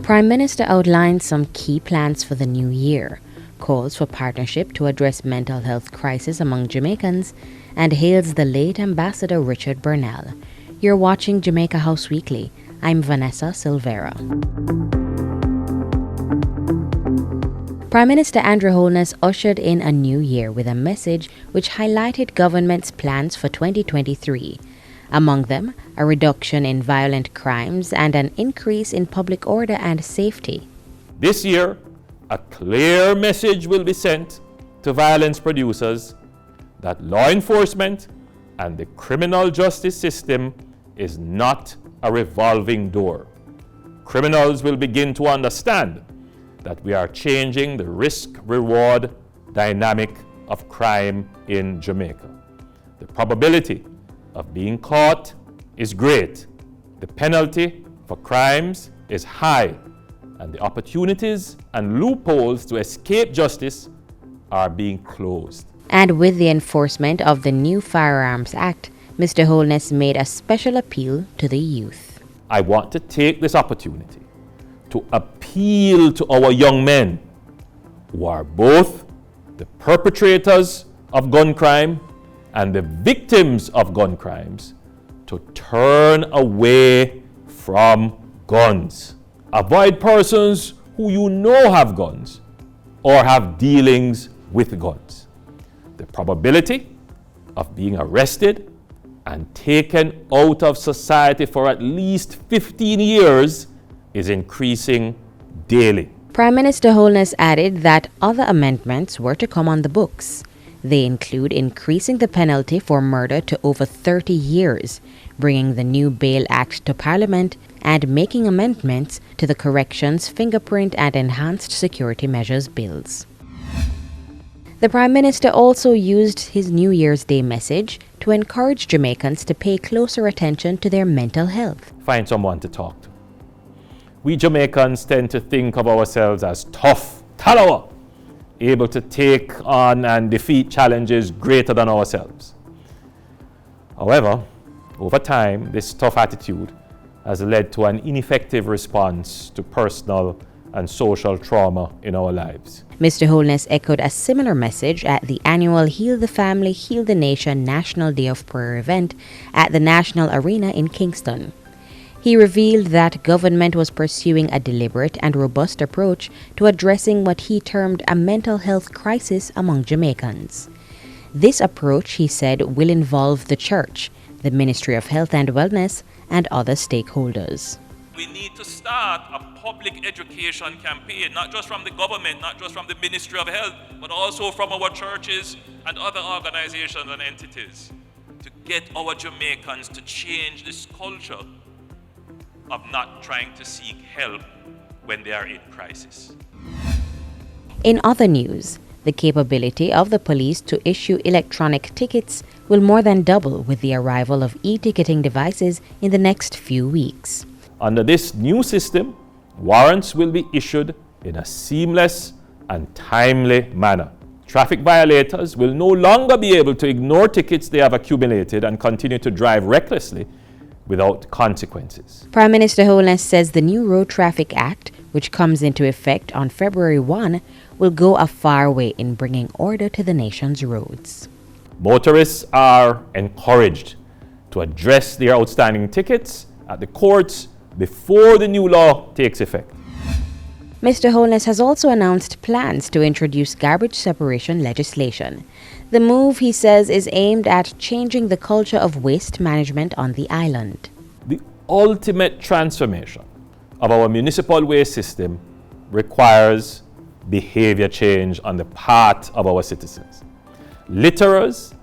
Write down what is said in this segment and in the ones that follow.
Prime Minister outlined some key plans for the new year, calls for partnership to address mental health crisis among Jamaicans, and hails the late Ambassador Richard Bernal. You're watching Jamaica House Weekly. I'm Vanessa Silvera. Prime Minister Andrew Holness ushered in a new year with a message which highlighted government's plans for 2023. Among them, a reduction in violent crimes and an increase in public order and safety. This year, a clear message will be sent to violence producers that law enforcement and the criminal justice system is not a revolving door. Criminals will begin to understand that we are changing the risk-reward dynamic of crime in Jamaica. The probability of being caught is great. The penalty for crimes is high, and the opportunities and loopholes to escape justice are being closed. And with the enforcement of the new Firearms Act, Mr. Holness made a special appeal to the youth. I want to take this opportunity to appeal to our young men who are both the perpetrators of gun crime and the victims of gun crimes to turn away from guns. Avoid persons who you know have guns or have dealings with guns. The probability of being arrested and taken out of society for at least 15 years is increasing daily. Prime Minister Holness added that other amendments were to come on the books. They include increasing the penalty for murder to over 30 years, bringing the new Bail Act to Parliament, and making amendments to the Corrections, Fingerprint and Enhanced Security Measures bills. The Prime Minister also used his New Year's Day message to encourage Jamaicans to pay closer attention to their mental health. Find someone to talk to. We Jamaicans tend to think of ourselves as tough, talawa, able to take on and defeat challenges greater than ourselves. However, over time, this tough attitude has led to an ineffective response to personal and social trauma in our lives. Mr. Holness echoed a similar message at the annual Heal the Family, Heal the Nation National Day of Prayer event at the National Arena in Kingston. He revealed that government was pursuing a deliberate and robust approach to addressing what he termed a mental health crisis among Jamaicans. This approach, he said, will involve the church, the Ministry of Health and Wellness, and other stakeholders. We need to start a public education campaign, not just from the government, not just from the Ministry of Health, but also from our churches and other organizations and entities, to get our Jamaicans to change this culture of not trying to seek help when they are in crisis. In other news, the capability of the police to issue electronic tickets will more than double with the arrival of e-ticketing devices in the next few weeks. Under this new system, warrants will be issued in a seamless and timely manner. Traffic violators will no longer be able to ignore tickets they have accumulated and continue to drive recklessly without consequences. Prime Minister Holness says the new Road Traffic Act, which comes into effect on February 1, will go a far way in bringing order to the nation's roads. Motorists are encouraged to address their outstanding tickets at the courts before the new law takes effect. Mr. Holness has also announced plans to introduce garbage separation legislation. The move, he says, is aimed at changing the culture of waste management on the island. The ultimate transformation of our municipal waste system requires behavior change on the part of our citizens. Litterers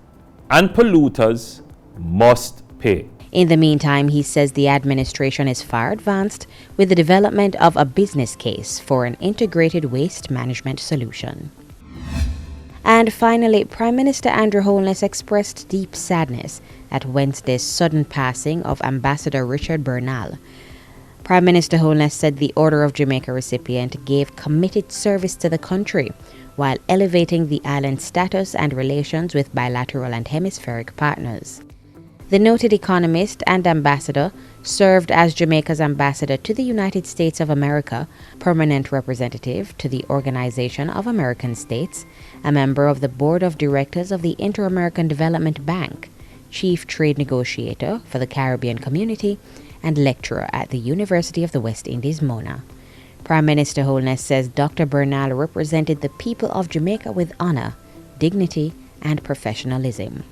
and polluters must pay. In the meantime, he says the administration is far advanced with the development of a business case for an integrated waste management solution. And finally, Prime Minister Andrew Holness expressed deep sadness at Wednesday's sudden passing of Ambassador Richard Bernal. Prime Minister Holness said the Order of Jamaica recipient gave committed service to the country while elevating the island's status and relations with bilateral and hemispheric partners. The noted economist and ambassador served as Jamaica's ambassador to the United States of America, permanent representative to the Organization of American States, a member of the board of directors of the Inter-American Development Bank, chief trade negotiator for the Caribbean community, and lecturer at the University of the West Indies, Mona. Prime Minister Holness says Dr. Bernal represented the people of Jamaica with honor, dignity, and professionalism.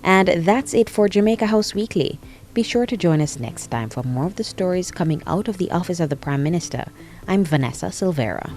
And that's it for Jamaica House Weekly. Be sure to join us next time for more of the stories coming out of the office of the Prime Minister. I'm Vanessa Silvera.